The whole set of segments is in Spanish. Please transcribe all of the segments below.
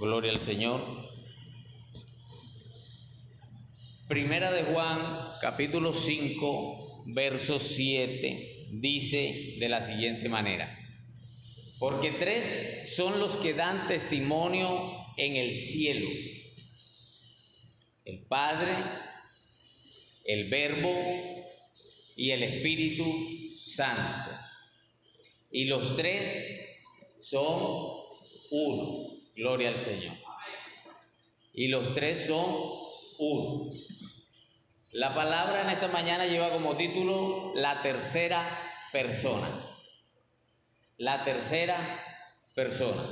Gloria al Señor. Primera de Juan, capítulo 5, verso 7, dice de la siguiente manera: porque tres son los que dan testimonio en el cielo: el Padre, el Verbo y el Espíritu Santo. Y los tres son uno. Gloria al Señor. Y los tres son uno. La palabra en esta mañana lleva como título la tercera persona. La tercera persona.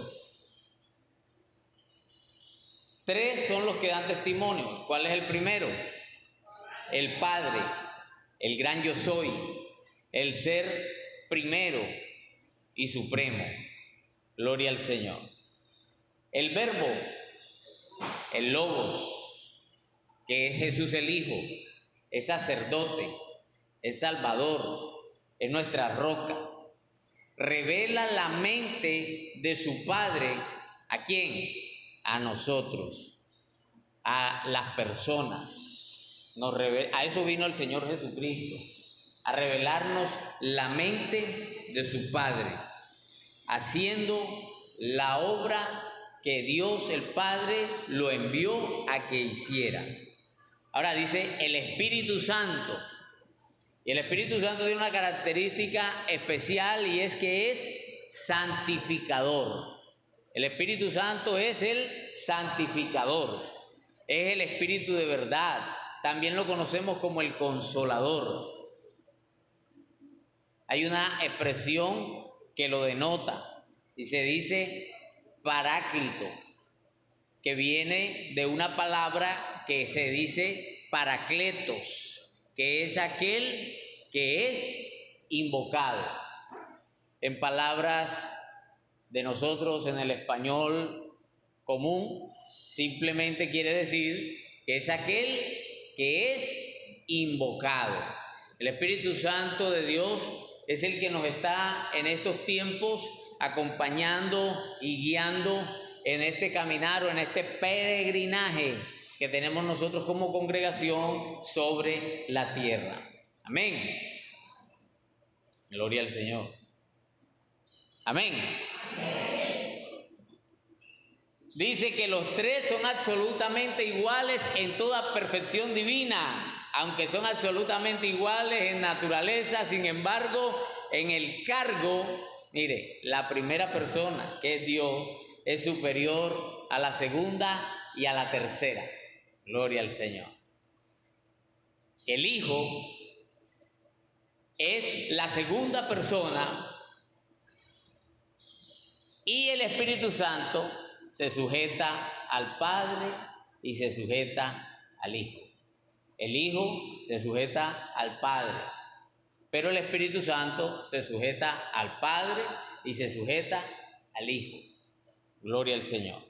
Tres son los que dan testimonio. ¿Cuál es el primero? El Padre, el gran yo soy, el ser primero y supremo. Gloria al Señor. El Verbo, el Logos, que es Jesús el Hijo, es sacerdote, es Salvador, es nuestra roca. Revela la mente de su Padre. ¿A quién? A nosotros, a las personas. A eso vino el Señor Jesucristo, a revelarnos la mente de su Padre, haciendo la obra que Dios el Padre lo envió a que hiciera. Ahora dice el Espíritu Santo. Y el Espíritu Santo tiene una característica especial, y es que es santificador. El Espíritu Santo es el santificador, es el Espíritu de verdad. También lo conocemos como el Consolador. Hay una expresión que lo denota y se dice Paráclito, que viene de una palabra que se dice Paracletos, que es aquel que es invocado. En palabras de nosotros en el español común, simplemente quiere decir que es aquel que es invocado. El Espíritu Santo de Dios es el que nos está en estos tiempos acompañando y guiando en este caminar o en este peregrinaje que tenemos nosotros como congregación sobre la tierra. Amén. Gloria al Señor. Amén. Dice que los tres son absolutamente iguales en toda perfección divina, aunque son absolutamente iguales en naturaleza. Sin embargo, en el cargo, mire, la primera persona, que es Dios, es superior a la segunda y a la tercera. Gloria al Señor. El Hijo es la segunda persona y el Espíritu Santo se sujeta al Padre y se sujeta al Hijo. El Hijo se sujeta al Padre, pero el Espíritu Santo se sujeta al Padre y se sujeta al Hijo. Gloria al Señor.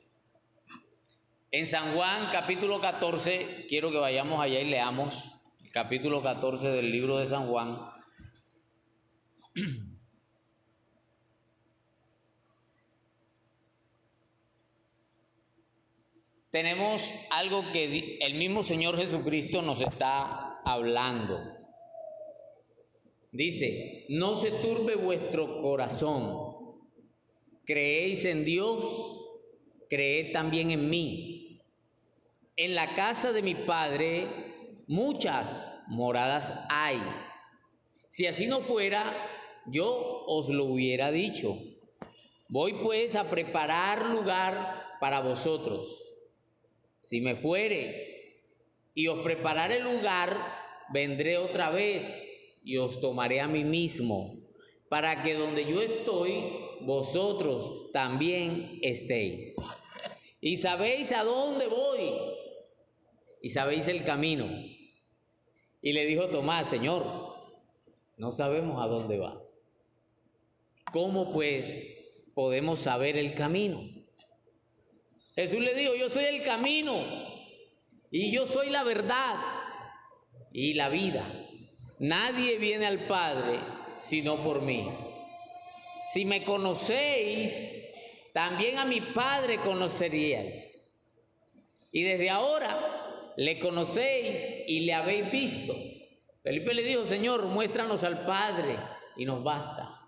En San Juan capítulo 14, quiero que vayamos allá y leamos el capítulo 14 del libro de San Juan. Tenemos algo que el mismo Señor Jesucristo nos está hablando. Dice: no se turbe vuestro corazón. Creéis en Dios, creed también en mí. En la casa de mi Padre muchas moradas hay. Si así no fuera, yo os lo hubiera dicho. Voy pues a preparar lugar para vosotros. Si me fuere y os prepararé lugar, vendré otra vez y os tomaré a mí mismo, para que donde yo estoy, vosotros también estéis. Y sabéis a dónde voy, y sabéis el camino. Y le dijo Tomás: Señor, no sabemos a dónde vas. ¿Cómo pues podemos saber el camino? Jesús le dijo: yo soy el camino, y yo soy la verdad y la vida. Nadie viene al Padre sino por mí. Si me conocéis, también a mi Padre conoceríais. Y desde ahora le conocéis y le habéis visto. Felipe le dijo, Señor, muéstranos al Padre y nos basta.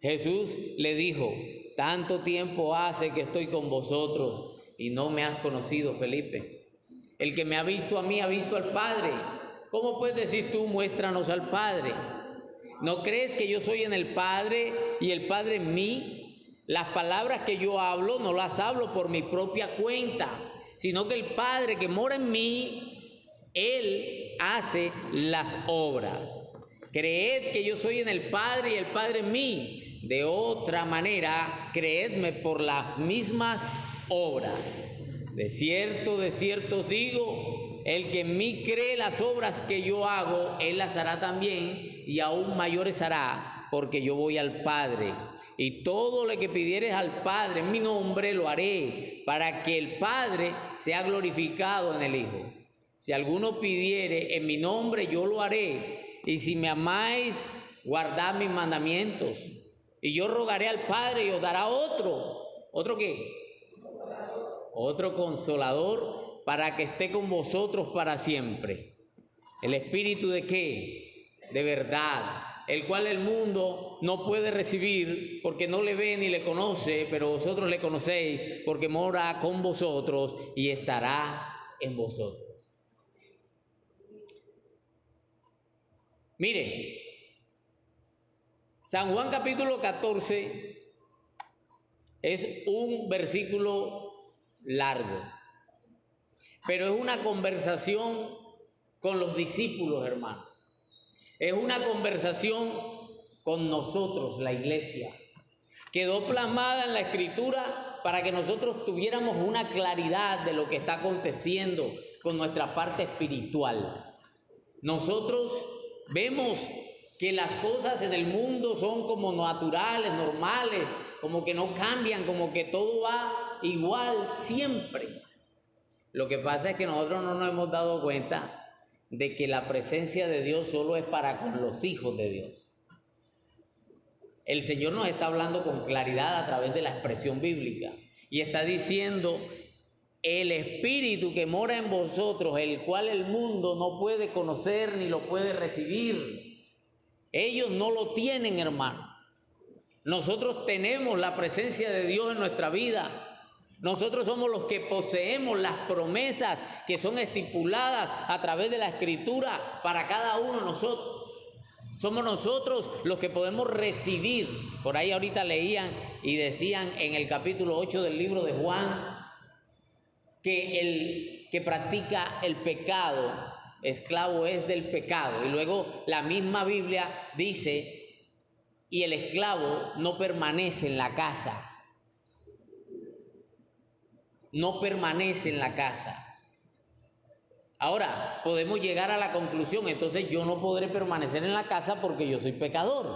Jesús le dijo, tanto tiempo hace que estoy con vosotros y no me has conocido, Felipe. El que me ha visto a mí ha visto al Padre. ¿Cómo puedes decir tú, muéstranos al Padre? ¿No crees que yo soy en el Padre y el Padre en mí? Las palabras que yo hablo no las hablo por mi propia cuenta, sino que el Padre que mora en mí, Él hace las obras. Creed que yo soy en el Padre y el Padre en mí. De otra manera, creedme por las mismas obras. De cierto os digo, el que en mí cree las obras que yo hago, él las hará también, y aún mayores hará, porque yo voy al Padre. Y todo lo que pidieres al Padre en mi nombre lo haré, para que el Padre sea glorificado en el Hijo. Si alguno pidiere en mi nombre, yo lo haré. Y si me amáis, guardad mis mandamientos. Y yo rogaré al Padre y os dará otro. ¿Otro qué? Otro consolador para que esté con vosotros para siempre. ¿El Espíritu de qué? De verdad, el cual el mundo no puede recibir porque no le ve ni le conoce, pero vosotros le conocéis porque mora con vosotros y estará en vosotros. Mire, San Juan capítulo 14 es un versículo largo, pero es una conversación con los discípulos, hermanos. Es una conversación con nosotros, la iglesia. Quedó plasmada en la Escritura para que nosotros tuviéramos una claridad de lo que está aconteciendo con nuestra parte espiritual. Nosotros vemos que las cosas en el mundo son como naturales, normales, como que no cambian, como que todo va igual siempre. Lo que pasa es que nosotros no nos hemos dado cuenta de que la presencia de Dios solo es para con los hijos de Dios. El Señor nos está hablando con claridad a través de la expresión bíblica y está diciendo, el Espíritu que mora en vosotros, el cual el mundo no puede conocer ni lo puede recibir. Ellos no lo tienen, hermano. Nosotros tenemos la presencia de Dios en nuestra vida. Nosotros somos los que poseemos las promesas que son estipuladas a través de la Escritura para cada uno de nosotros. Somos nosotros los que podemos recibir. Por ahí ahorita leían y decían en el capítulo 8 del libro de Juan que el que practica el pecado, esclavo es del pecado. Y luego la misma Biblia dice, y el esclavo no permanece en la casa. No permanece en la casa. Ahora, podemos llegar a la conclusión, entonces yo no podré permanecer en la casa porque yo soy pecador.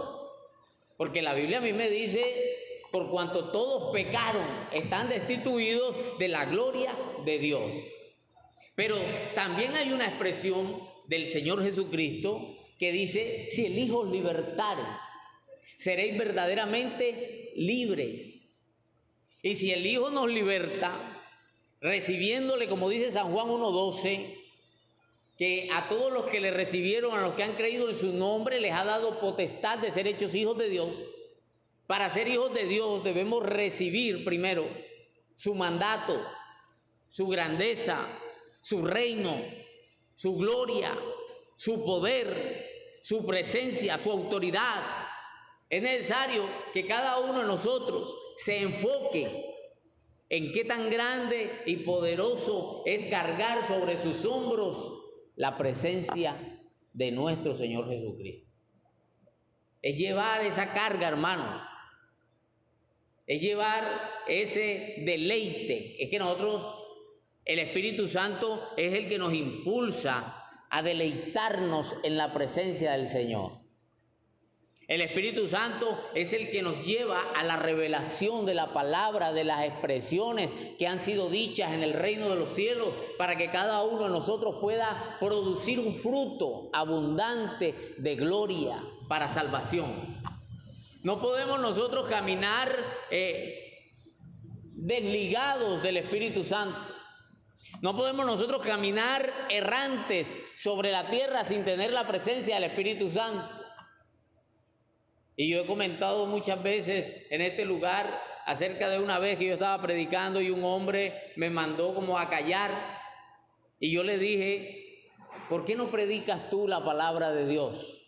Porque la Biblia a mí me dice, por cuanto todos pecaron, están destituidos de la gloria de Dios. Pero también hay una expresión del Señor Jesucristo que dice, si el Hijo os libertare, seréis verdaderamente libres. Y si el Hijo nos liberta, recibiéndole, como dice San Juan 1:12, que a todos los que le recibieron, a los que han creído en su nombre, les ha dado potestad de ser hechos hijos de Dios. Para ser hijos de Dios debemos recibir primero su mandato, su grandeza, su reino, su gloria, su poder, su presencia, su autoridad. Es necesario que cada uno de nosotros se enfoque en qué tan grande y poderoso es cargar sobre sus hombros la presencia de nuestro Señor Jesucristo. Es llevar esa carga, hermano. Es llevar ese deleite. Es que nosotros, el Espíritu Santo es el que nos impulsa a deleitarnos en la presencia del Señor. El Espíritu Santo es el que nos lleva a la revelación de la palabra, de las expresiones que han sido dichas en el reino de los cielos, para que cada uno de nosotros pueda producir un fruto abundante de gloria para salvación. No podemos nosotros caminar desligados del Espíritu Santo. No podemos nosotros caminar errantes sobre la tierra sin tener la presencia del Espíritu Santo. Y yo he comentado muchas veces en este lugar acerca de una vez que yo estaba predicando y un hombre me mandó como a callar. Y yo le dije, ¿por qué no predicas tú la palabra de Dios?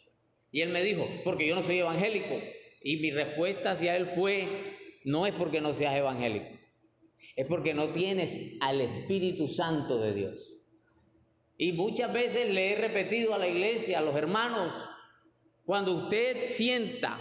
Y él me dijo, porque yo no soy evangélico. Y mi respuesta hacia él fue, no es porque no seas evangélico, es porque no tienes al Espíritu Santo de Dios. Y muchas veces le he repetido a la iglesia, a los hermanos, cuando usted sienta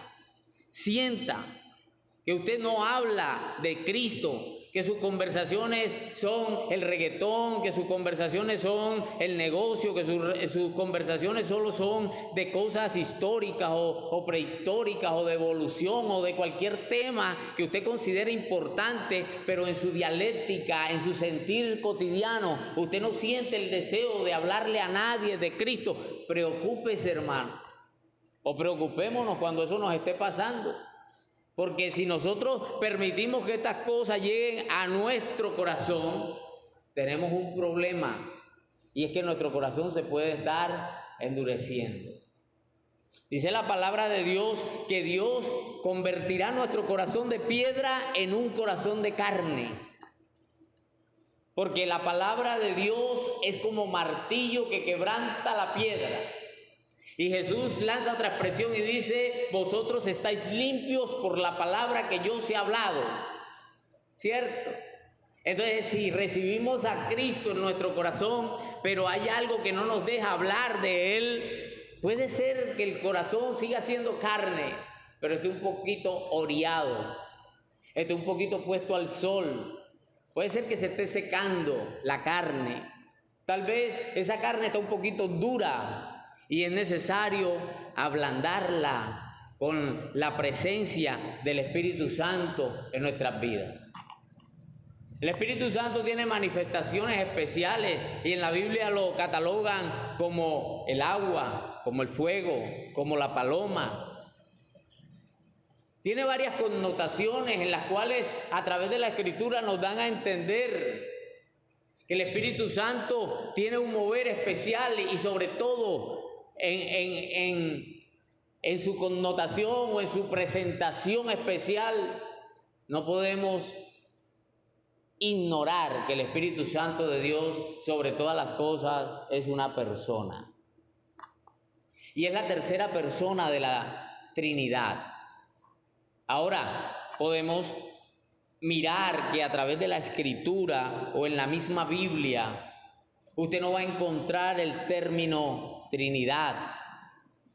que usted no habla de Cristo, que sus conversaciones son el reggaetón, que sus conversaciones son el negocio, que sus conversaciones solo son de cosas históricas o prehistóricas o de evolución o de cualquier tema que usted considere importante, pero en su dialéctica, en su sentir cotidiano, usted no siente el deseo de hablarle a nadie de Cristo. Preocúpese, hermano, o preocupémonos cuando eso nos esté pasando. Porque si nosotros permitimos que estas cosas lleguen a nuestro corazón, tenemos un problema. Y es que nuestro corazón se puede estar endureciendo. Dice la palabra de Dios que Dios convertirá nuestro corazón de piedra en un corazón de carne. Porque la palabra de Dios es como martillo que quebranta la piedra. Y Jesús lanza otra expresión y dice, vosotros estáis limpios por la palabra que yo os he hablado. ¿Cierto? Entonces, si recibimos a Cristo en nuestro corazón, pero hay algo que no nos deja hablar de Él, puede ser que el corazón siga siendo carne, pero esté un poquito oreado, esté un poquito puesto al sol. Puede ser que se esté secando la carne. Tal vez esa carne está un poquito dura. Y es necesario ablandarla con la presencia del Espíritu Santo en nuestras vidas. El Espíritu Santo tiene manifestaciones especiales y en la Biblia lo catalogan como el agua, como el fuego, como la paloma. Tiene varias connotaciones en las cuales a través de la Escritura nos dan a entender que el Espíritu Santo tiene un mover especial y sobre todo en su connotación o en su presentación especial, no podemos ignorar que el Espíritu Santo de Dios, sobre todas las cosas, es una persona. Y es la tercera persona de la Trinidad. Ahora, podemos mirar que a través de la Escritura o en la misma Biblia, usted no va a encontrar el término Trinidad.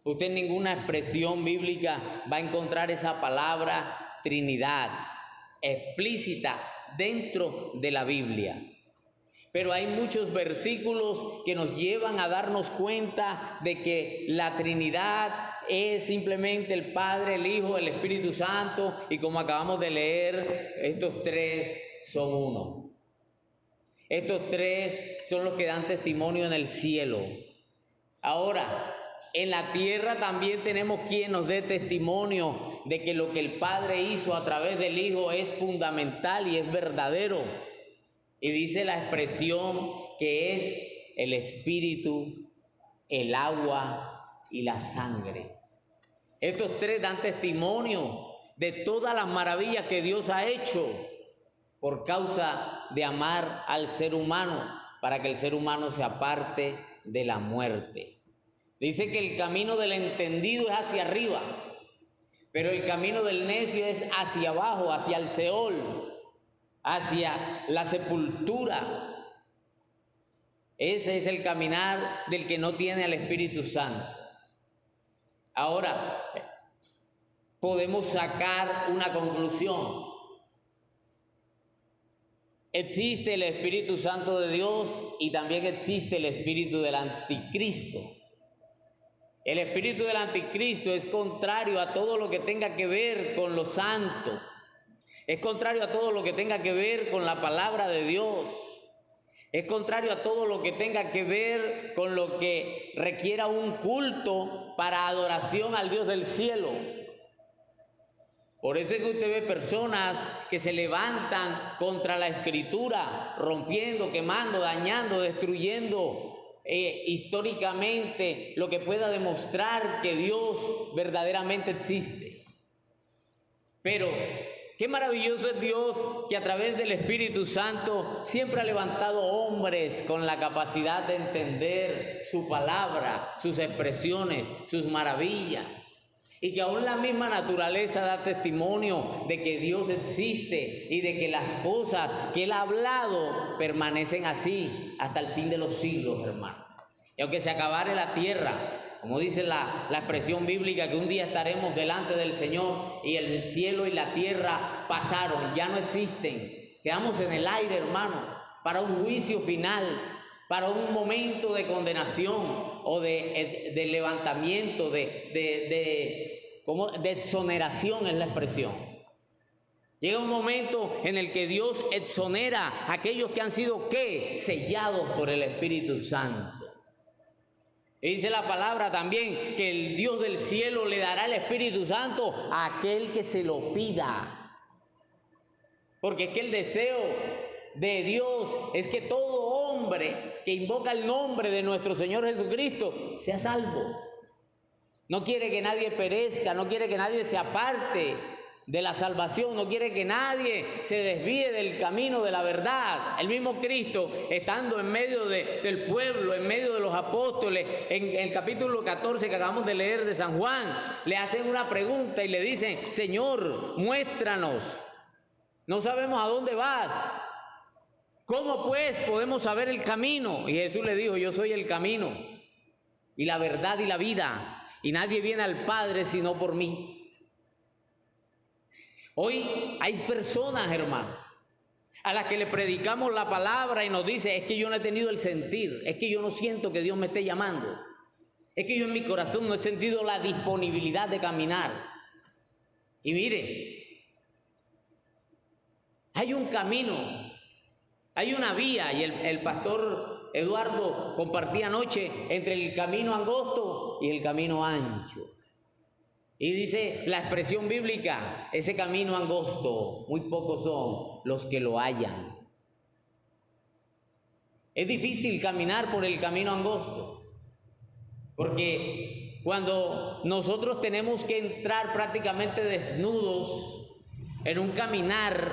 Usted en ninguna expresión bíblica va a encontrar esa palabra Trinidad explícita dentro de la Biblia. Pero hay muchos versículos que nos llevan a darnos cuenta de que la Trinidad es simplemente el Padre, el Hijo, el Espíritu Santo, y como acabamos de leer, estos tres son uno. Estos tres son los que dan testimonio en el cielo. Ahora, en la tierra también tenemos quien nos dé testimonio de que lo que el Padre hizo a través del Hijo es fundamental y es verdadero. Y dice la expresión que es el Espíritu, el agua y la sangre. Estos tres dan testimonio de todas las maravillas que Dios ha hecho por causa de amar al ser humano, para que el ser humano se aparte de la muerte. Dice que el camino del entendido es hacia arriba, pero el camino del necio es hacia abajo, hacia el Seol, hacia la sepultura. Ese es el caminar del que no tiene al Espíritu Santo. Ahora, podemos sacar una conclusión. Existe el Espíritu Santo de Dios y también existe el espíritu del anticristo. El espíritu del anticristo es contrario a todo lo que tenga que ver con lo santo. Es contrario a todo lo que tenga que ver con la palabra de Dios. Es contrario a todo lo que tenga que ver con lo que requiera un culto para adoración al Dios del cielo. Por eso es que usted ve personas que se levantan contra la Escritura, rompiendo, quemando, dañando, destruyendo históricamente lo que pueda demostrar que Dios verdaderamente existe. Pero qué maravilloso es Dios, que a través del Espíritu Santo siempre ha levantado hombres con la capacidad de entender su palabra, sus expresiones, sus maravillas. Y que aún la misma naturaleza da testimonio de que Dios existe y de que las cosas que Él ha hablado permanecen así hasta el fin de los siglos, hermano. Y aunque se acabare la tierra, como dice la expresión bíblica, que un día estaremos delante del Señor y el cielo y la tierra pasaron, ya no existen. Quedamos en el aire, hermano, para un juicio final, para un momento de condenación o de levantamiento, de exoneración es la expresión. Llega un momento en el que Dios exonera a aquellos que han sido, ¿qué? Sellados por el Espíritu Santo. Y dice la palabra también que el Dios del cielo le dará el Espíritu Santo a aquel que se lo pida. Porque es que el deseo de Dios es que todo hombre que invoca el nombre de nuestro Señor Jesucristo sea salvo. No quiere que nadie perezca, no quiere que nadie se aparte de la salvación, no quiere que nadie se desvíe del camino de la verdad. El mismo Cristo, estando en medio del pueblo, en medio de los apóstoles, en el capítulo 14 que acabamos de leer de San Juan, le hacen una pregunta y le dicen: Señor, muéstranos, no sabemos a dónde vas, ¿cómo pues podemos saber el camino? Y Jesús le dijo: yo soy el camino y la verdad y la vida, y nadie viene al Padre sino por mí. Hoy hay personas, hermano, a las que le predicamos la palabra y nos dice: es que yo no he tenido el sentir, es que yo no siento que Dios me esté llamando, es que yo en mi corazón no he sentido la disponibilidad de caminar. Y mire, hay un camino, hay una vía, y el pastor Eduardo compartía anoche entre el camino angosto y el camino ancho. Y dice la expresión bíblica: ese camino angosto, muy pocos son los que lo hallan. Es difícil caminar por el camino angosto, porque cuando nosotros tenemos que entrar prácticamente desnudos en un caminar,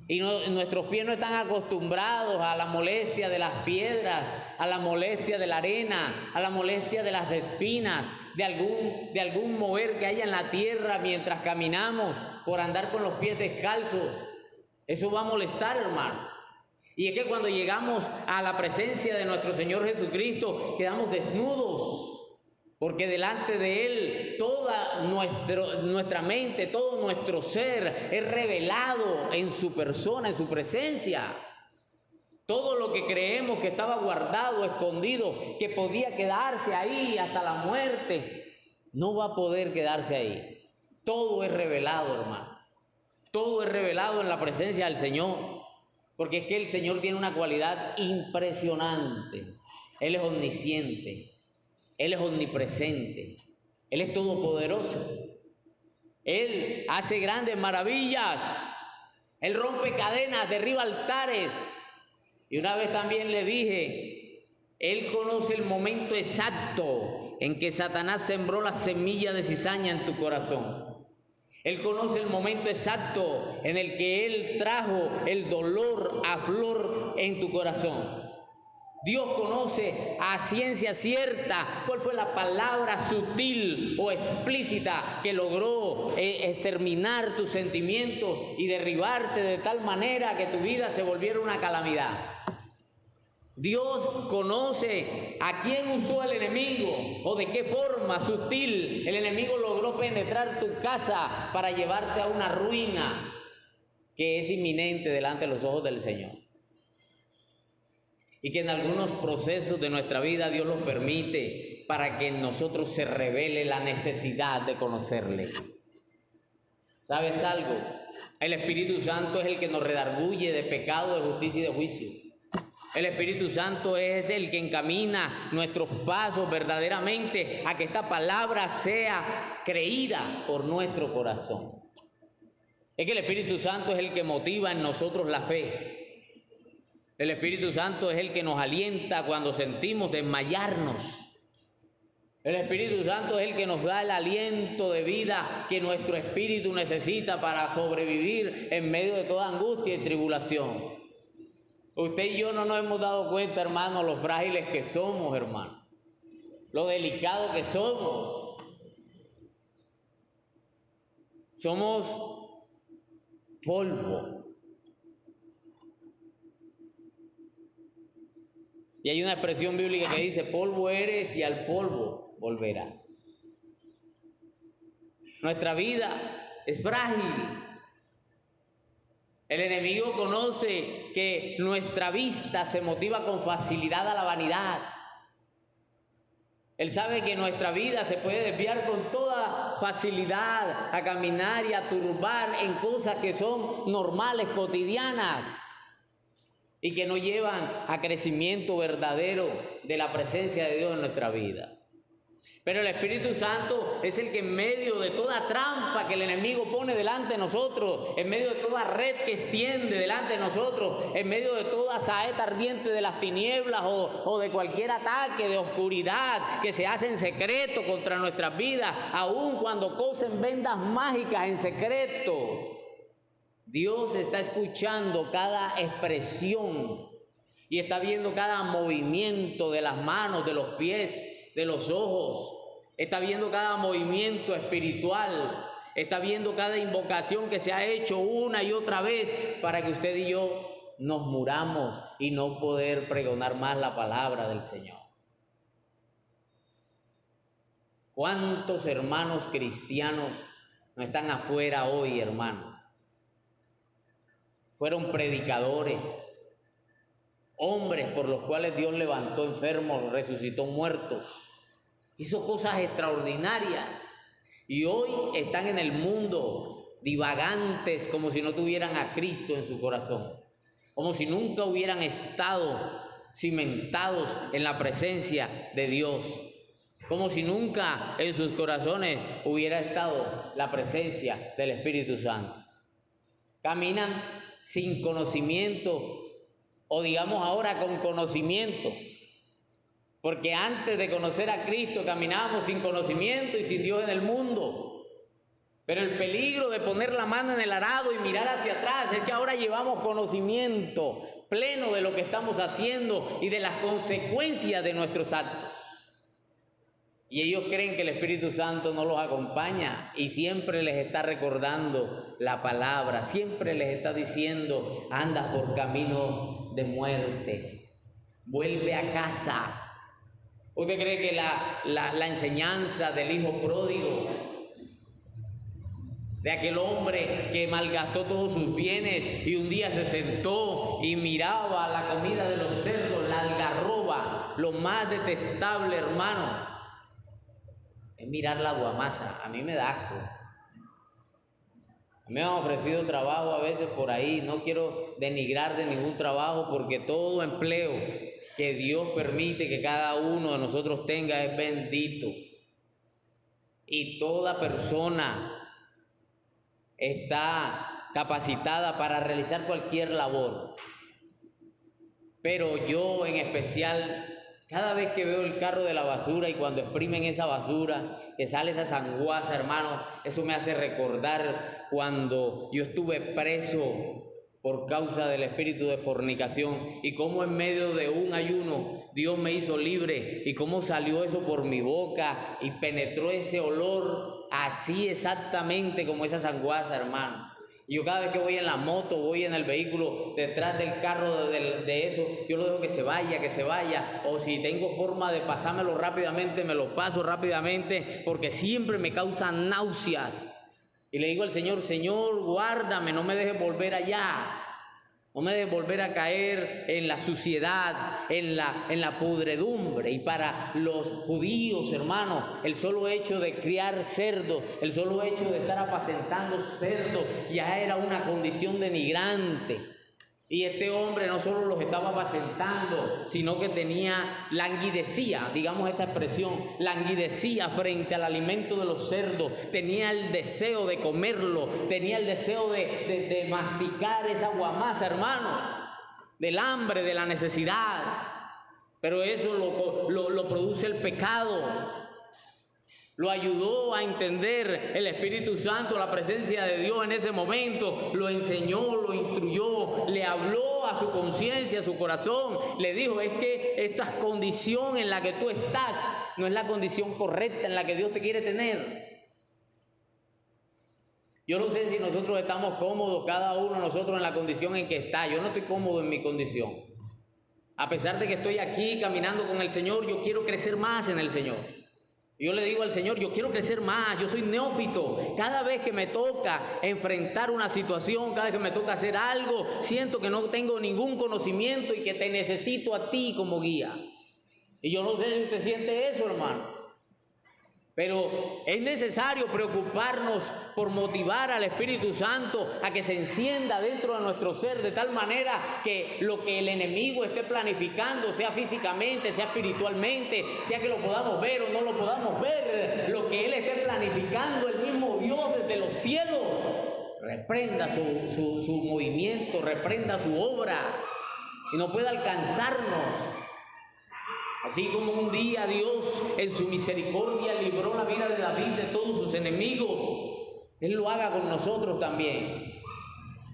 y nuestros pies no están acostumbrados a la molestia de las piedras, a la molestia de la arena, a la molestia de las espinas, de algún mover que haya en la tierra mientras caminamos, por andar con los pies descalzos. Eso va a molestar, hermano. Y es que cuando llegamos a la presencia de nuestro Señor Jesucristo, quedamos desnudos, porque delante de Él toda nuestra mente, todo nuestro ser es revelado en su persona, en su presencia. Todo lo que creemos que estaba guardado, escondido, que podía quedarse ahí hasta la muerte, no va a poder quedarse ahí. Todo es revelado, hermano. Todo es revelado en la presencia del Señor, porque es que el Señor tiene una cualidad impresionante. Él es omnisciente, Él es omnipresente, Él es todopoderoso. Él hace grandes maravillas, Él rompe cadenas, derriba altares. Y una vez también le dije, Él conoce el momento exacto en que Satanás sembró la semilla de cizaña en tu corazón. Él conoce el momento exacto en el que Él trajo el dolor a flor en tu corazón. Dios conoce a ciencia cierta cuál fue la palabra sutil o explícita que logró exterminar tus sentimientos y derribarte de tal manera que tu vida se volviera una calamidad. Dios conoce a quién usó el enemigo o de qué forma sutil el enemigo logró penetrar tu casa para llevarte a una ruina que es inminente delante de los ojos del Señor. Y que en algunos procesos de nuestra vida Dios los permite para que en nosotros se revele la necesidad de conocerle. ¿Sabes algo? El Espíritu Santo es el que nos redarguye de pecado, de justicia y de juicio. El Espíritu Santo es el que encamina nuestros pasos verdaderamente a que esta palabra sea creída por nuestro corazón. Es que el Espíritu Santo es el que motiva en nosotros la fe. El Espíritu Santo es el que nos alienta cuando sentimos desmayarnos. El Espíritu Santo es el que nos da el aliento de vida que nuestro espíritu necesita para sobrevivir en medio de toda angustia y tribulación. Usted y yo no nos hemos dado cuenta, hermano, lo frágiles que somos, hermano. Lo delicado que somos. Somos polvo. Y hay una expresión bíblica que dice, polvo eres y al polvo volverás. Nuestra vida es frágil. El enemigo conoce que nuestra vista se motiva con facilidad a la vanidad. Él sabe que nuestra vida se puede desviar con toda facilidad a caminar y a turbar en cosas que son normales, cotidianas, y que no llevan a crecimiento verdadero de la presencia de Dios en nuestra vida. Pero el Espíritu Santo es el que en medio de toda trampa que el enemigo pone delante de nosotros, en medio de toda red que extiende delante de nosotros, en medio de toda saeta ardiente de las tinieblas o de cualquier ataque de oscuridad que se hace en secreto contra nuestras vidas, aun cuando cosen vendas mágicas en secreto, Dios está escuchando cada expresión y está viendo cada movimiento de las manos, de los pies, de los ojos. Está viendo cada movimiento espiritual. Está viendo cada invocación que se ha hecho una y otra vez para que usted y yo nos muramos y no poder pregonar más la palabra del Señor. ¿Cuántos hermanos cristianos no están afuera hoy, hermano? Fueron predicadores, hombres por los cuales Dios levantó enfermos, resucitó muertos, hizo cosas extraordinarias y hoy están en el mundo divagantes como si no tuvieran a Cristo en su corazón, como si nunca hubieran estado cimentados en la presencia de Dios, como si nunca en sus corazones hubiera estado la presencia del Espíritu Santo. Caminan sin conocimiento, o digamos ahora con conocimiento, porque antes de conocer a Cristo caminábamos sin conocimiento y sin Dios en el mundo. Pero el peligro de poner la mano en el arado y mirar hacia atrás es que ahora llevamos conocimiento pleno de lo que estamos haciendo y de las consecuencias de nuestros actos. Y ellos creen que el Espíritu Santo no los acompaña y siempre les está recordando la palabra, siempre les está diciendo, anda por caminos de muerte, vuelve a casa. ¿Usted cree que la enseñanza del hijo pródigo, de aquel hombre que malgastó todos sus bienes y un día se sentó y miraba la comida de los cerdos, la algarroba, lo más detestable, hermano, es mirar la guamasa? A mí me da asco. Me han ofrecido trabajo a veces por ahí, no quiero denigrar de ningún trabajo porque todo empleo que Dios permite que cada uno de nosotros tenga es bendito. Y toda persona está capacitada para realizar cualquier labor. Pero yo en especial, cada vez que veo el carro de la basura y cuando exprimen esa basura, que sale esa sanguaza, hermano, eso me hace recordar cuando yo estuve preso por causa del espíritu de fornicación y cómo en medio de un ayuno Dios me hizo libre y cómo salió eso por mi boca y penetró ese olor así exactamente como esa sanguaza, hermano. Y yo cada vez que voy en la moto, voy en el vehículo, detrás del carro de eso, yo lo dejo que se vaya, o si tengo forma de pasármelo rápidamente, me lo paso rápidamente, porque siempre me causan náuseas. Y le digo al Señor, Señor, guárdame, no me dejes volver allá, no me dejes volver a caer en la suciedad, en la pudredumbre. Y para los judíos, hermanos, el solo hecho de criar cerdos, el solo hecho de estar apacentando cerdos, ya era una condición denigrante. Y este hombre no solo los estaba apacentando, sino que languidecía, digamos esta expresión, languidecía frente al alimento de los cerdos, tenía el deseo de comerlo, tenía el deseo de masticar esa guamasa, hermano, del hambre, de la necesidad. Pero eso lo produce el pecado. Lo ayudó a entender el Espíritu Santo, la presencia de Dios en ese momento. Lo enseñó, lo instruyó, le habló a su conciencia, a su corazón. Le dijo, es que esta condición en la que tú estás no es la condición correcta en la que Dios te quiere tener. Yo no sé si nosotros estamos cómodos, cada uno de nosotros en la condición en que está. Yo no estoy cómodo en mi condición. A pesar de que estoy aquí caminando con el Señor, yo quiero crecer más en el Señor. Yo le digo al Señor, yo quiero crecer más, yo soy neófito. Cada vez que me toca enfrentar una situación, cada vez que me toca hacer algo, siento que no tengo ningún conocimiento y que te necesito a ti como guía. Y yo no sé si usted siente eso, hermano. Pero es necesario preocuparnos por motivar al Espíritu Santo a que se encienda dentro de nuestro ser de tal manera que lo que el enemigo esté planificando, sea físicamente, sea espiritualmente, sea que lo podamos ver o no lo podamos ver, lo que Él esté planificando, el mismo Dios desde los cielos, reprenda su movimiento, reprenda su obra y no pueda alcanzarnos. Así como un día Dios en su misericordia libró la vida de David de todos sus enemigos, Él lo haga con nosotros también.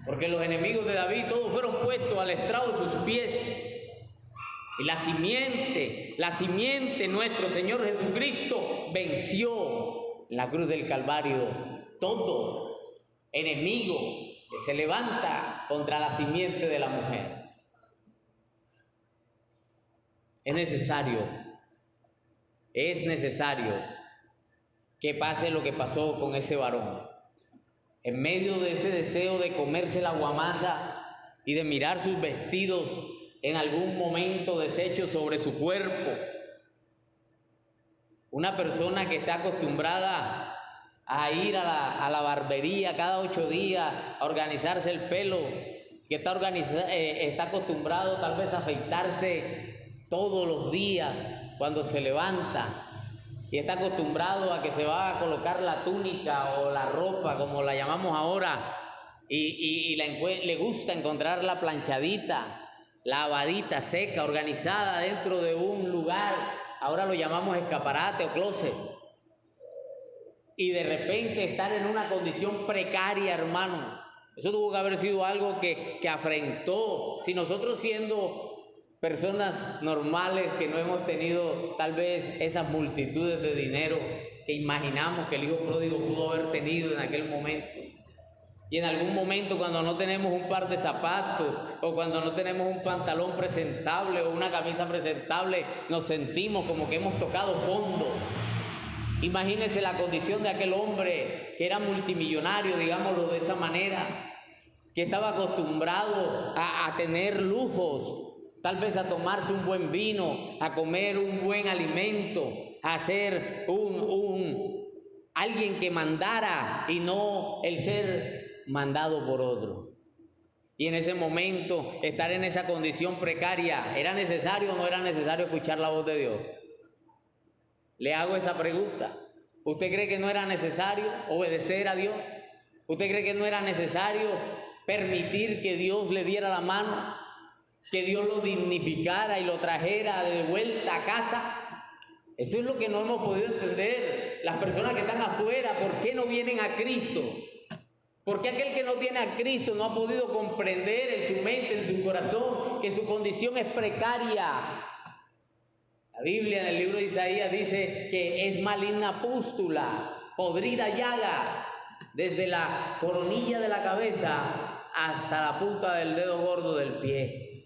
Porque los enemigos de David todos fueron puestos al estrado de sus pies. Y la simiente nuestro Señor Jesucristo venció en la cruz del Calvario todo enemigo que se levanta contra la simiente de la mujer. Es necesario que pase lo que pasó con ese varón. En medio de ese deseo de comerse la guamasa y de mirar sus vestidos en algún momento deshechos sobre su cuerpo, una persona que está acostumbrada a ir a la barbería cada 8 días, a organizarse el pelo, que está acostumbrado tal vez a afeitarse todos los días cuando se levanta y está acostumbrado a que se va a colocar la túnica o la ropa como la llamamos ahora y le gusta encontrarla planchadita, lavadita, seca, organizada dentro de un lugar, ahora lo llamamos escaparate o closet, y de repente estar en una condición precaria, hermano. Eso tuvo que haber sido algo que afrentó. Si nosotros siendo personas normales que no hemos tenido tal vez esas multitudes de dinero que imaginamos que el hijo pródigo pudo haber tenido en aquel momento. Y en algún momento cuando no tenemos un par de zapatos o cuando no tenemos un pantalón presentable o una camisa presentable, nos sentimos como que hemos tocado fondo. Imagínense la condición de aquel hombre que era multimillonario, digámoslo de esa manera, que estaba acostumbrado a tener lujos, tal vez a tomarse un buen vino, a comer un buen alimento, a ser alguien que mandara y no el ser mandado por otro. Y en ese momento, estar en esa condición precaria, ¿era necesario o no era necesario escuchar la voz de Dios? Le hago esa pregunta. ¿Usted cree que no era necesario obedecer a Dios? ¿Usted cree que no era necesario permitir que Dios le diera la mano? Que Dios lo dignificara y lo trajera de vuelta a casa. Eso es lo que no hemos podido entender. Las personas que están afuera, ¿por qué no vienen a Cristo? ¿Por qué aquel que no viene a Cristo no ha podido comprender en su mente, en su corazón, que su condición es precaria? La Biblia en el libro de Isaías dice que es maligna pústula, podrida llaga, desde la coronilla de la cabeza hasta la punta del dedo gordo del pie.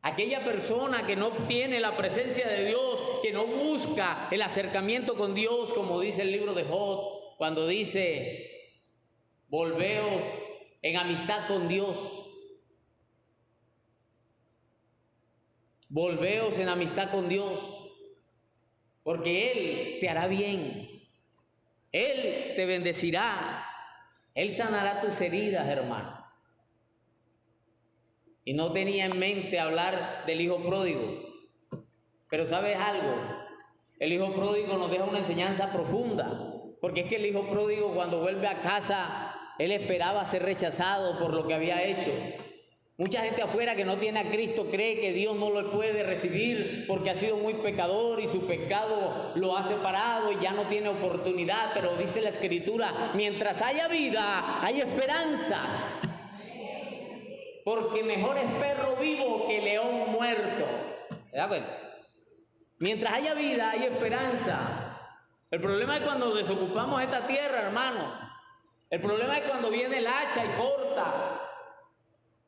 Aquella persona que no obtiene la presencia de Dios, que no busca el acercamiento con Dios, como dice el libro de Job, cuando dice, volveos en amistad con Dios. Volveos en amistad con Dios, porque Él te hará bien. Él te bendecirá. Él sanará tus heridas, hermano. y no tenía en mente hablar del hijo pródigo. Pero ¿sabes algo? El hijo pródigo nos deja una enseñanza profunda, porque es que el hijo pródigo cuando vuelve a casa, él esperaba ser rechazado por lo que había hecho. Mucha gente afuera que no tiene a Cristo cree que Dios no lo puede recibir porque ha sido muy pecador y su pecado lo ha separado y ya no tiene oportunidad, pero dice la Escritura, mientras haya vida, hay esperanzas. Porque mejor es perro vivo que león muerto. ¿Se da cuenta? Mientras haya vida, hay esperanza. El problema es cuando desocupamos esta tierra, hermano. El problema es cuando viene el hacha y corta.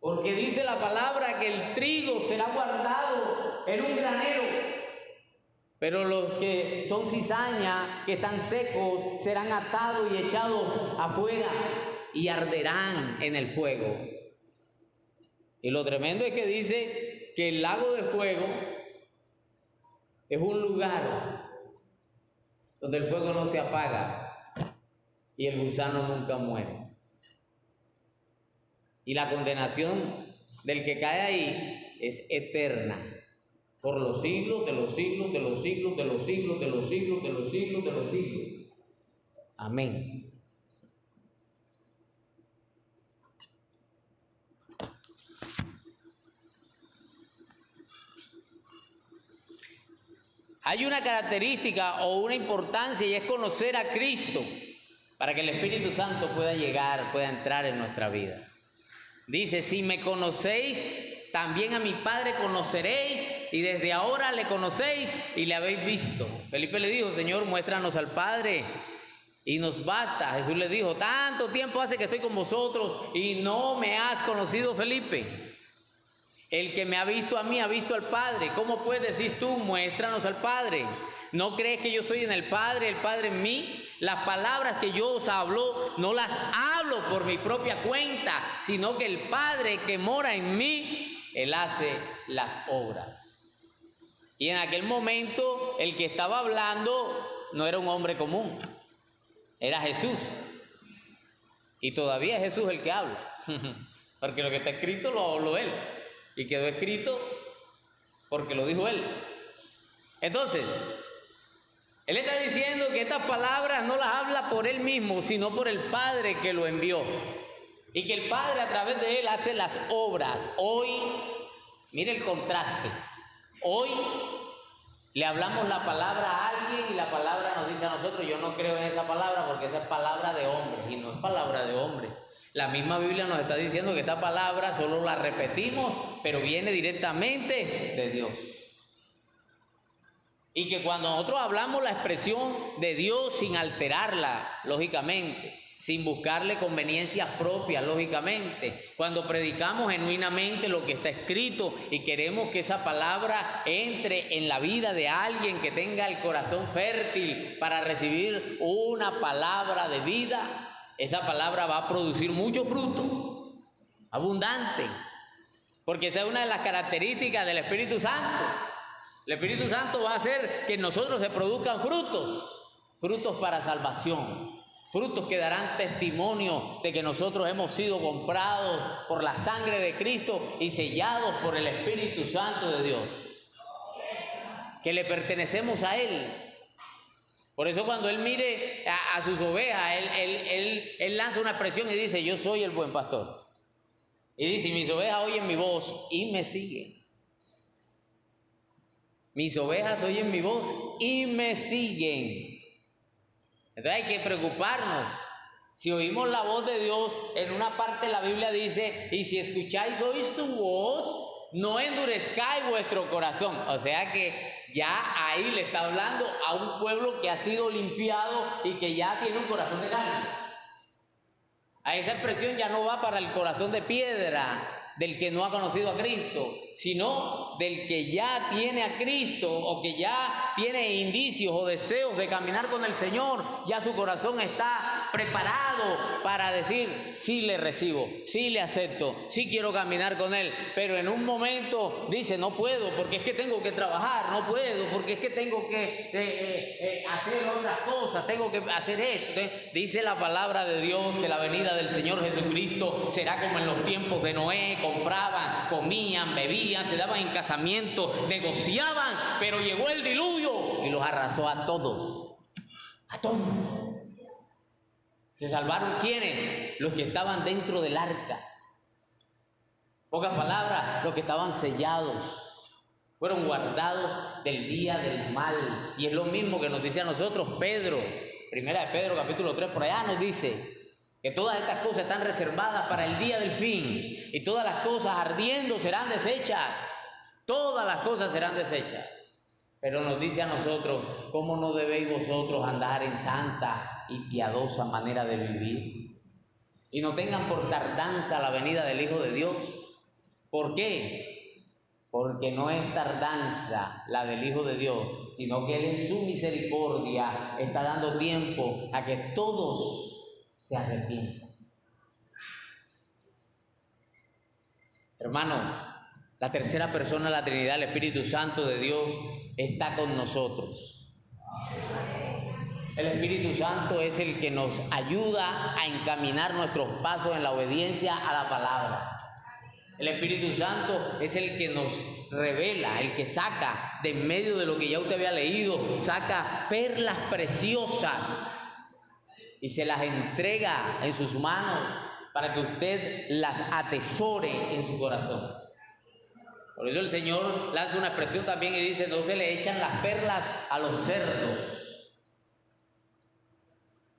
Porque dice la palabra que el trigo será guardado en un granero. Pero los que son cizaña, que están secos, serán atados y echados afuera y arderán en el fuego. Y lo tremendo es que dice que el lago de fuego es un lugar donde el fuego no se apaga y el gusano nunca muere. Y la condenación del que cae ahí es eterna, por los siglos de los siglos, de los siglos, de los siglos, de los siglos, de los siglos, de los siglos. Amén. Hay una característica o una importancia y es conocer a Cristo para que el Espíritu Santo pueda llegar, pueda entrar en nuestra vida. Dice, si me conocéis, también a mi Padre conoceréis y desde ahora le conocéis y le habéis visto. Felipe le dijo, Señor, muéstranos al Padre y nos basta. Jesús le dijo, tanto tiempo hace que estoy con vosotros y no me has conocido, Felipe. El que me ha visto a mí ha visto al Padre. ¿Cómo pues decís tú, muéstranos al Padre? ¿No crees que yo soy en el Padre en mí? Las palabras que yo os hablo, no las hablo por mi propia cuenta, sino que el Padre que mora en mí, Él hace las obras. Y en aquel momento, el que estaba hablando no era un hombre común, era Jesús. Y todavía es Jesús el que habla, porque lo que está escrito lo habló Él. Y quedó escrito porque lo dijo Él. Entonces, Él está diciendo que estas palabras no las habla por Él mismo, sino por el Padre que lo envió. Y que el Padre a través de Él hace las obras. Hoy, mire el contraste. Hoy le hablamos la palabra a alguien y la palabra nos dice a nosotros, yo no creo en esa palabra porque esa es palabra de hombre. Y no es palabra de hombre. La misma Biblia nos está diciendo que esta palabra solo la repetimos, pero viene directamente de Dios. Y que cuando nosotros hablamos la expresión de Dios sin alterarla, lógicamente, sin buscarle conveniencias propias, lógicamente, cuando predicamos genuinamente lo que está escrito y queremos que esa palabra entre en la vida de alguien que tenga el corazón fértil para recibir una palabra de vida, esa palabra va a producir mucho fruto, abundante, porque esa es una de las características del Espíritu Santo. El Espíritu Santo va a hacer que en nosotros se produzcan frutos para salvación, frutos que darán testimonio de que nosotros hemos sido comprados por la sangre de Cristo y sellados por el Espíritu Santo de Dios, que le pertenecemos a Él. Por eso cuando Él mire a sus ovejas, él lanza una expresión y dice, yo soy el buen pastor. Y dice, mis ovejas oyen mi voz y me siguen. Mis ovejas oyen mi voz y me siguen. Entonces hay que preocuparnos. Si oímos la voz de Dios, en una parte de la Biblia dice, y si escucháis, oís tu voz, no endurezcáis vuestro corazón. O sea que ya ahí le está hablando a un pueblo que ha sido limpiado y que ya tiene un corazón de carne. A esa expresión ya no va para el corazón de piedra del que no ha conocido a Cristo, sino del que ya tiene a Cristo o que ya tiene indicios o deseos de caminar con el Señor. Ya su corazón está preparado para decir, sí le recibo, sí le acepto, sí quiero caminar con Él, pero en un momento dice, no puedo porque es que tengo que trabajar, no puedo porque es que tengo que hacer otras cosas, tengo que hacer esto. Dice la palabra de Dios que la venida del Señor Jesucristo será como en los tiempos de Noé: compraban, comían, bebían, se daban en casamiento, negociaban, pero llegó el diluvio y los arrasó a todos. A todos. ¿Se salvaron quiénes? Los que estaban dentro del arca. Pocas palabras, los que estaban sellados, fueron guardados del día del mal. Y es lo mismo que nos dice a nosotros Pedro. Primera de Pedro, capítulo 3, por allá nos dice que todas estas cosas están reservadas para el día del fin. Y todas las cosas ardiendo serán deshechas. Todas las cosas serán deshechas. Pero nos dice a nosotros, ¿cómo no debéis vosotros andar en santa y piadosa manera de vivir? Y no tengan por tardanza la venida del Hijo de Dios. ¿Por qué? Porque no es tardanza la del Hijo de Dios, sino que Él en su misericordia está dando tiempo a que todos se arrepientan. Hermano, la tercera persona de la Trinidad, el Espíritu Santo de Dios, está con nosotros. El Espíritu Santo es el que nos ayuda a encaminar nuestros pasos en la obediencia a la palabra. El Espíritu Santo es el que nos revela, el que saca de en medio de lo que ya usted había leído, saca perlas preciosas y se las entrega en sus manos para que usted las atesore en su corazón. Por eso el Señor lanza una expresión también y dice, no se le echan las perlas a los cerdos.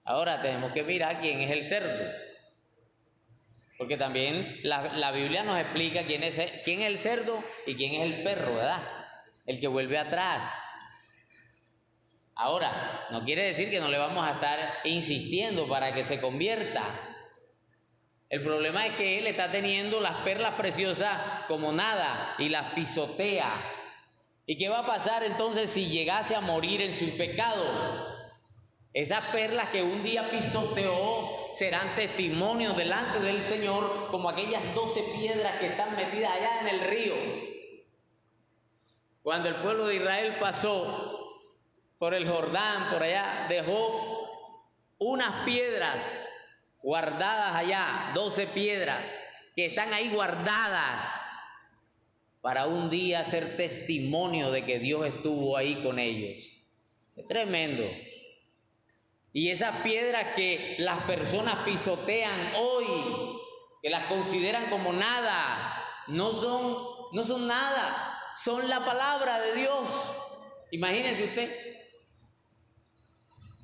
Ahora tenemos que mirar quién es el cerdo. Porque también la Biblia nos explica quién es el cerdo y quién es el perro, ¿verdad? El que vuelve atrás. Ahora, no quiere decir que no le vamos a estar insistiendo para que se convierta. El problema es que él está teniendo las perlas preciosas como nada y las pisotea. ¿Y qué va a pasar entonces si llegase a morir en su pecado? Esas perlas que un día pisoteó serán testimonios delante del Señor, como aquellas 12 piedras que están metidas allá en el río. Cuando el pueblo de Israel pasó por el Jordán, por allá, dejó unas piedras guardadas allá, 12 piedras que están ahí guardadas para un día ser testimonio de que Dios estuvo ahí con ellos. Es tremendo. Y esas piedras que las personas pisotean hoy, que las consideran como nada, no son nada, son la palabra de Dios. Imagínense usted,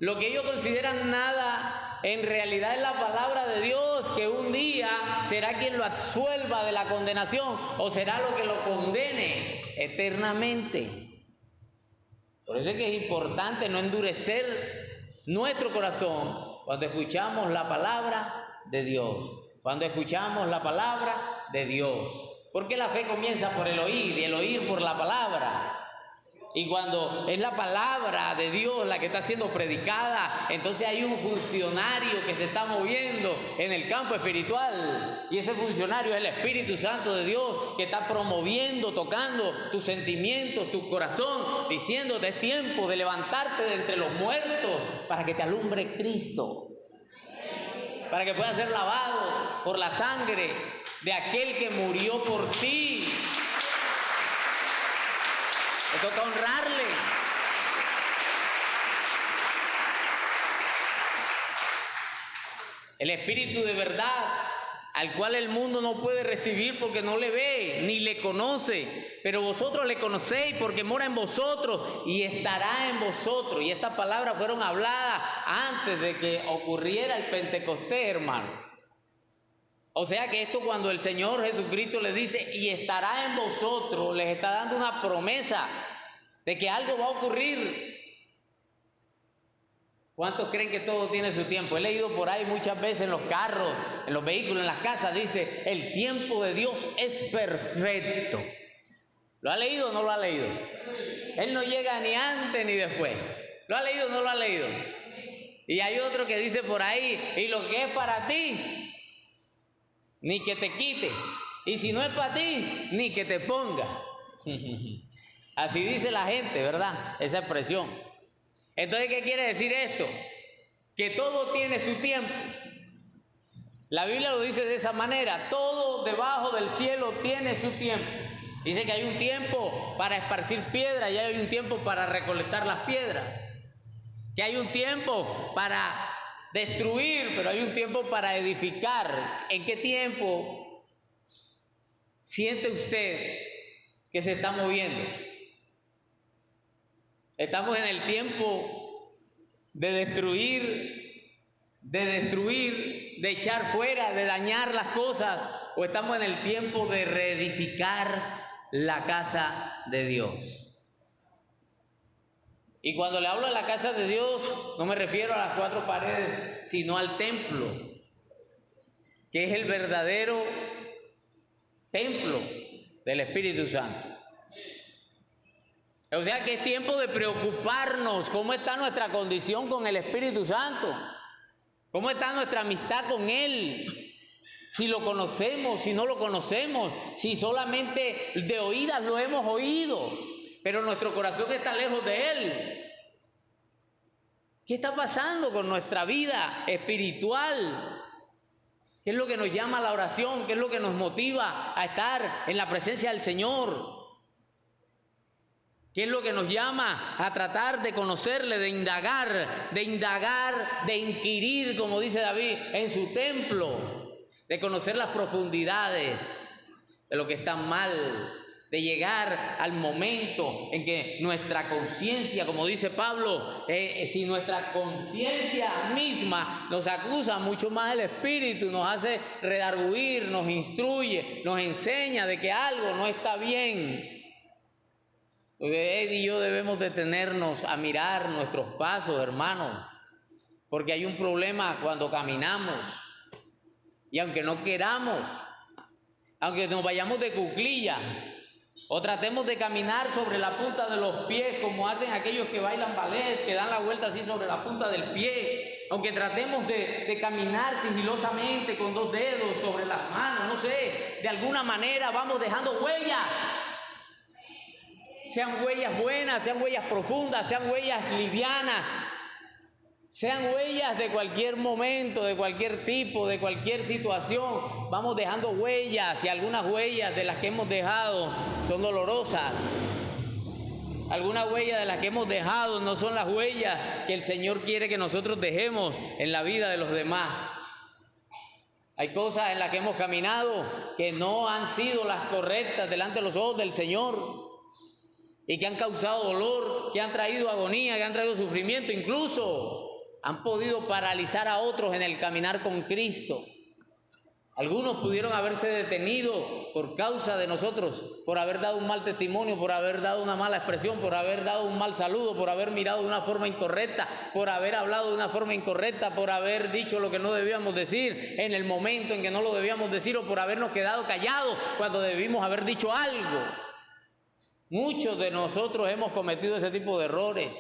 lo que ellos consideran nada, en realidad es la palabra de Dios, que un día será quien lo absuelva de la condenación o será lo que lo condene eternamente. Por eso es que es importante no endurecer nuestro corazón cuando escuchamos la palabra de Dios. Cuando escuchamos la palabra de Dios. Porque la fe comienza por el oír y el oír por la palabra. Y cuando es la palabra de Dios la que está siendo predicada, entonces hay un funcionario que se está moviendo en el campo espiritual. Y ese funcionario es el Espíritu Santo de Dios, que está promoviendo, tocando tus sentimientos, tu corazón, diciéndote es tiempo de levantarte de entre los muertos para que te alumbre Cristo. Para que puedas ser lavado por la sangre de aquel que murió por ti. Te toca honrarle. El Espíritu de verdad, al cual el mundo no puede recibir porque no le ve ni le conoce, pero vosotros le conocéis porque mora en vosotros y estará en vosotros. Y estas palabras fueron habladas antes de que ocurriera el Pentecostés, hermano. O sea que esto, cuando el Señor Jesucristo les dice y estará en vosotros, les está dando una promesa de que algo va a ocurrir. ¿Cuántos creen que todo tiene su tiempo? He leído por ahí muchas veces en los carros, en los vehículos, en las casas, dice, el tiempo de Dios es perfecto. ¿Lo ha leído o no lo ha leído? Él no llega ni antes ni después. ¿Lo ha leído o no lo ha leído? Y hay otro que dice por ahí, y lo que es para ti, ni que te quite. Y si no es para ti, ni que te ponga. Así dice la gente, ¿verdad? Esa expresión. Entonces, ¿qué quiere decir esto? Que todo tiene su tiempo. La Biblia lo dice de esa manera, todo debajo del cielo tiene su tiempo. Dice que hay un tiempo para esparcir piedras y hay un tiempo para recolectar las piedras. Que hay un tiempo para destruir, pero hay un tiempo para edificar. ¿En qué tiempo siente usted que se está moviendo? ¿Estamos en el tiempo de destruir, de echar fuera, de dañar las cosas? ¿O estamos en el tiempo de reedificar la casa de Dios? Y cuando le hablo de la casa de Dios, no me refiero a las 4 paredes, sino al templo, que es el verdadero templo del Espíritu Santo. O sea que es tiempo de preocuparnos cómo está nuestra condición con el Espíritu Santo, cómo está nuestra amistad con Él, si lo conocemos, si no lo conocemos, si solamente de oídas lo hemos oído, pero nuestro corazón está lejos de Él. ¿Qué está pasando con nuestra vida espiritual? ¿Qué es lo que nos llama a la oración? ¿Qué es lo que nos motiva a estar en la presencia del Señor? ¿Qué es lo que nos llama a tratar de conocerle, de indagar, de inquirir, como dice David, en su templo, de conocer las profundidades de lo que está mal, de llegar al momento en que nuestra conciencia, como dice Pablo, si nuestra conciencia misma nos acusa, mucho más el Espíritu nos hace redarguir, nos instruye, nos enseña de que algo no está bien. Él y yo debemos detenernos a mirar nuestros pasos, hermanos, porque hay un problema cuando caminamos, y aunque no queramos, aunque nos vayamos de cuclilla, o tratemos de caminar sobre la punta de los pies, como hacen aquellos que bailan ballet, que dan la vuelta así sobre la punta del pie, aunque tratemos de caminar sigilosamente con 2 dedos sobre las manos, no sé, de alguna manera vamos dejando huellas. Sean huellas buenas, sean huellas profundas, sean huellas livianas, sean huellas de cualquier momento, de cualquier tipo, de cualquier situación. Vamos dejando huellas y algunas huellas de las que hemos dejado son dolorosas. Algunas huellas de las que hemos dejado no son las huellas que el Señor quiere que nosotros dejemos en la vida de los demás. Hay cosas en las que hemos caminado que no han sido las correctas delante de los ojos del Señor, y que han causado dolor, que han traído agonía, que han traído sufrimiento, incluso han podido paralizar a otros en el caminar con Cristo. Algunos pudieron haberse detenido por causa de nosotros, por haber dado un mal testimonio, por haber dado una mala expresión, por haber dado un mal saludo, por haber mirado de una forma incorrecta, por haber hablado de una forma incorrecta, por haber dicho lo que no debíamos decir en el momento en que no lo debíamos decir, o por habernos quedado callados cuando debimos haber dicho algo. Muchos de nosotros hemos cometido ese tipo de errores.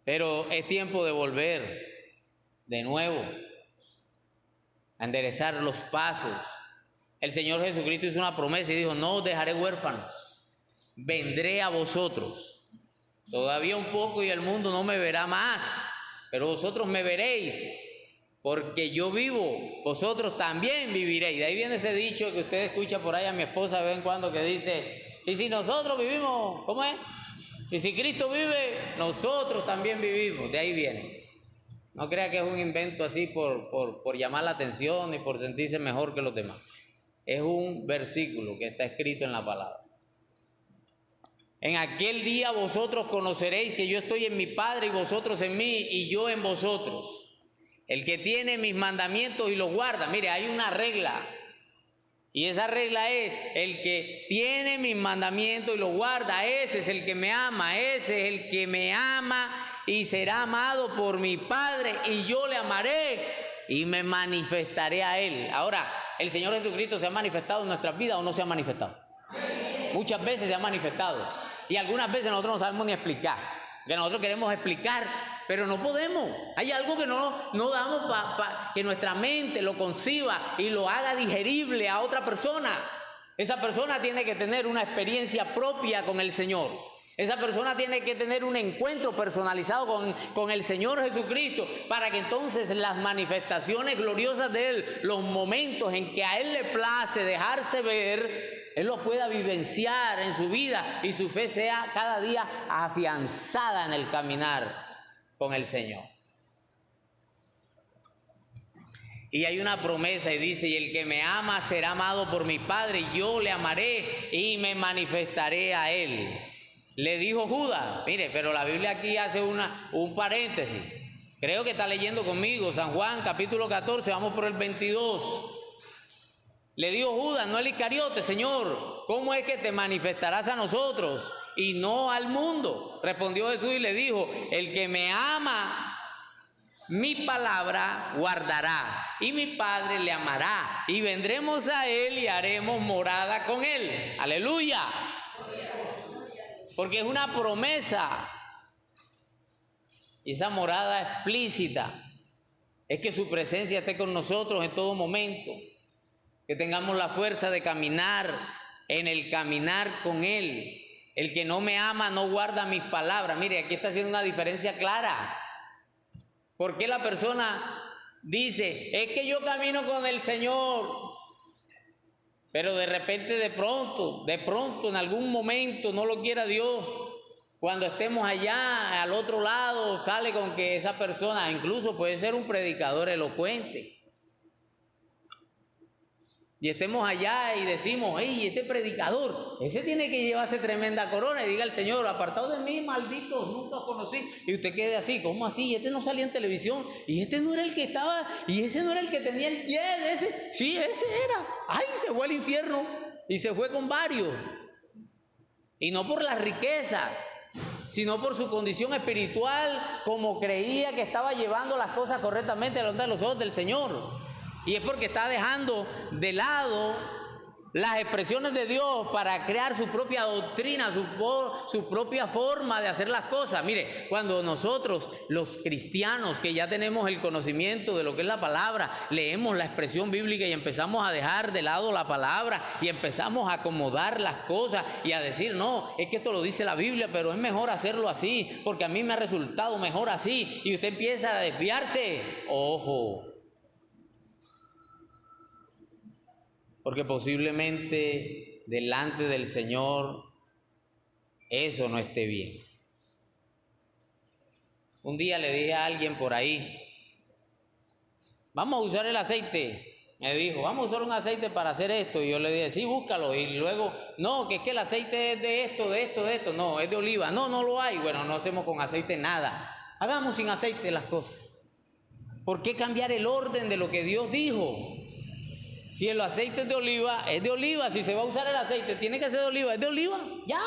Pero es tiempo de volver de nuevo a enderezar los pasos. El Señor Jesucristo hizo una promesa y dijo: no os dejaré huérfanos, vendré a vosotros. Todavía un poco y el mundo no me verá más, pero vosotros me veréis. Porque yo vivo, vosotros también viviréis. De ahí viene ese dicho que usted escucha por ahí a mi esposa de vez en cuando, que dice: y si nosotros vivimos, ¿cómo es? Y si Cristo vive, nosotros también vivimos. De ahí viene. No crea que es un invento así por llamar la atención y por sentirse mejor que los demás. Es un versículo que está escrito en la palabra. En aquel día vosotros conoceréis que yo estoy en mi Padre y vosotros en mí y yo en vosotros. El que tiene mis mandamientos y los guarda. Mire, hay una regla. Y esa regla es: el que tiene mis mandamientos y los guarda, ese es el que me ama. Ese es el que me ama y será amado por mi Padre. Y yo le amaré y me manifestaré a Él. Ahora, ¿el Señor Jesucristo se ha manifestado en nuestras vidas o no se ha manifestado? Muchas veces se ha manifestado. Y algunas veces nosotros no sabemos ni explicar, que nosotros queremos explicar, pero no podemos. Hay algo que no damos para que nuestra mente lo conciba y lo haga digerible a otra persona. Esa persona tiene que tener una experiencia propia con el Señor. Esa persona tiene que tener un encuentro personalizado con el Señor Jesucristo para que entonces las manifestaciones gloriosas de Él, los momentos en que a Él le place dejarse ver, Él lo pueda vivenciar en su vida y su fe sea cada día afianzada en el caminar con el Señor. Y hay una promesa y dice, y el que me ama será amado por mi Padre, y yo le amaré y me manifestaré a Él. Le dijo Judas, mire, pero la Biblia aquí hace un paréntesis. Creo que está leyendo conmigo San Juan capítulo 14, vamos por el 22. Le dijo Judas, no el Iscariote, Señor, ¿cómo es que te manifestarás a nosotros y no al mundo? Respondió Jesús y le dijo, el que me ama, mi palabra guardará, y mi Padre le amará, y vendremos a Él y haremos morada con Él. ¡Aleluya! Porque es una promesa, y esa morada explícita es que su presencia esté con nosotros en todo momento, que tengamos la fuerza de caminar en el caminar con Él. El que no me ama no guarda mis palabras. Mire, aquí está haciendo una diferencia clara. ¿Por qué la persona dice, es que yo camino con el Señor, pero de repente, de pronto, en algún momento, no lo quiera Dios, cuando estemos allá, al otro lado, sale con que esa persona, incluso puede ser un predicador elocuente, y estemos allá y decimos, hey, este predicador, ese tiene que llevarse tremenda corona, y diga el Señor, apartado de mí, malditos, nunca os conocí, y usted quede así, ¿cómo así? Este no salía en televisión, y este no era el que estaba, y ese no era el que tenía el pie de ese, sí, ese era, ay, se fue al infierno, y se fue con varios, y no por las riquezas, sino por su condición espiritual, como creía que estaba llevando las cosas correctamente delante de los ojos del Señor. Y es porque está dejando de lado las expresiones de Dios para crear su propia doctrina, su propia forma de hacer las cosas. Mire, cuando nosotros, los cristianos, que ya tenemos el conocimiento de lo que es la palabra, leemos la expresión bíblica y empezamos a dejar de lado la palabra y empezamos a acomodar las cosas y a decir, no, es que esto lo dice la Biblia, pero es mejor hacerlo así, porque a mí me ha resultado mejor así, y usted empieza a desviarse. ¡Ojo! Porque posiblemente delante del Señor eso no esté bien. Un día le dije a alguien por ahí, vamos a usar el aceite. Me dijo, vamos a usar un aceite para hacer esto. Y yo le dije, sí, búscalo. Y luego, no, que es que el aceite es de esto. No, es de oliva. No, no lo hay. Bueno, no hacemos con aceite nada. Hagamos sin aceite las cosas. ¿Por qué cambiar el orden de lo que Dios dijo? Si el aceite es de oliva, si se va a usar el aceite, tiene que ser de oliva, es de oliva, ya.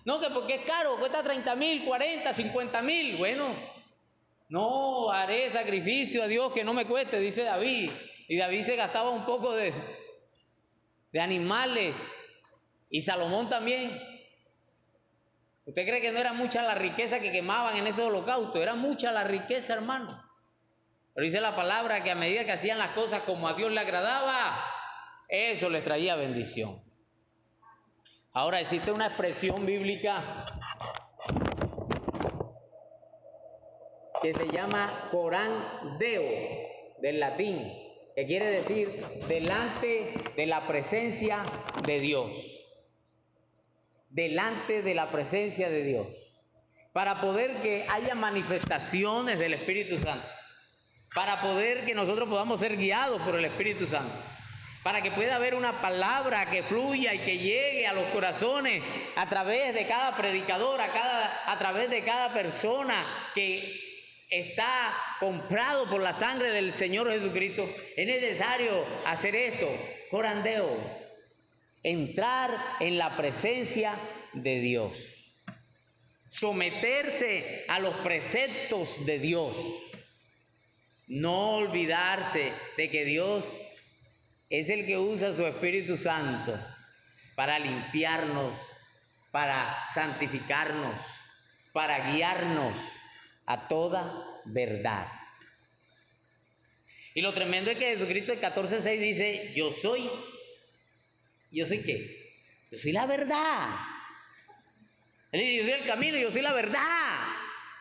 No, que porque es caro, cuesta 30,000, 40, 50,000, bueno, no haré sacrificio a Dios que no me cueste, dice David. Y David se gastaba un poco de animales, y Salomón también. ¿Usted cree que no era mucha la riqueza que quemaban en esos holocaustos? Era mucha la riqueza, hermano. Pero dice la palabra que a medida que hacían las cosas como a Dios le agradaba, eso les traía bendición. Ahora existe una expresión bíblica que se llama Coram Deo, del latín, que quiere decir delante de la presencia de Dios. Delante de la presencia de Dios. Para poder que haya manifestaciones del Espíritu Santo. Para poder que nosotros podamos ser guiados por el Espíritu Santo, para que pueda haber una palabra que fluya y que llegue a los corazones a través de cada predicador, a través de cada persona que está comprado por la sangre del Señor Jesucristo. Es necesario hacer esto, Coram Deo, entrar en la presencia de Dios, someterse a los preceptos de Dios. No olvidarse de que Dios es el que usa su Espíritu Santo para limpiarnos para santificarnos, para guiarnos a toda verdad. Y lo tremendo es que Jesucristo en 14:6 dice, yo soy ¿qué? Yo soy la verdad. Él dice, yo soy el camino, yo soy la verdad.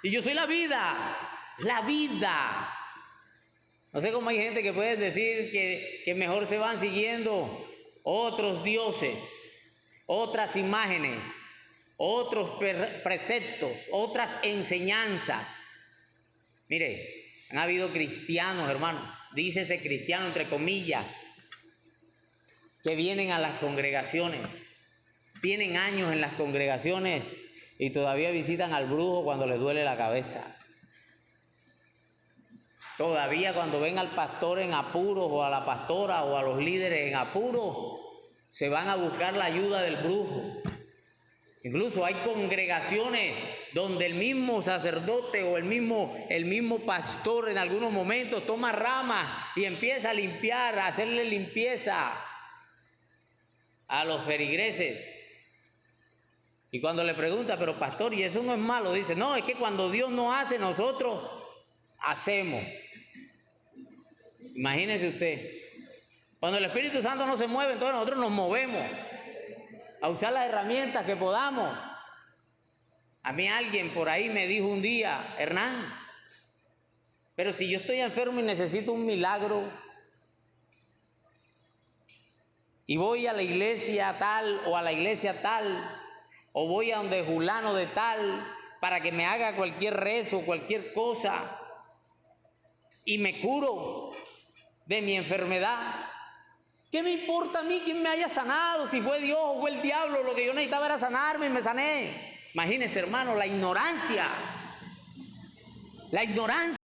Y yo soy la vida. La vida. No sé cómo hay gente que puede decir que mejor se van siguiendo otros dioses, otras imágenes, otros preceptos, otras enseñanzas. Mire, han habido cristianos, hermano, dícese cristiano entre comillas, que vienen a las congregaciones, tienen años en las congregaciones y todavía visitan al brujo cuando les duele la cabeza. Todavía cuando ven al pastor en apuros o a la pastora o a los líderes en apuros, se van a buscar la ayuda del brujo. Incluso hay congregaciones donde el mismo sacerdote o el mismo pastor en algunos momentos toma ramas y empieza a limpiar, a hacerle limpieza a los feligreses. Y cuando le pregunta, pero pastor, ¿y eso no es malo? Dice, no, es que cuando Dios no hace, nosotros hacemos. Imagínese usted, cuando el Espíritu Santo no se mueve, entonces nosotros nos movemos a usar las herramientas que podamos. A mí alguien por ahí me dijo un día, Hernán, pero si yo estoy enfermo y necesito un milagro, y voy a la iglesia tal o a la iglesia tal, o voy a donde fulano de tal, para que me haga cualquier rezo, cualquier cosa, y me curo de mi enfermedad, ¿qué me importa a mí quién me haya sanado? Si fue Dios o fue el diablo, lo que yo necesitaba era sanarme y me sané. Imagínense, hermano, la ignorancia. La ignorancia.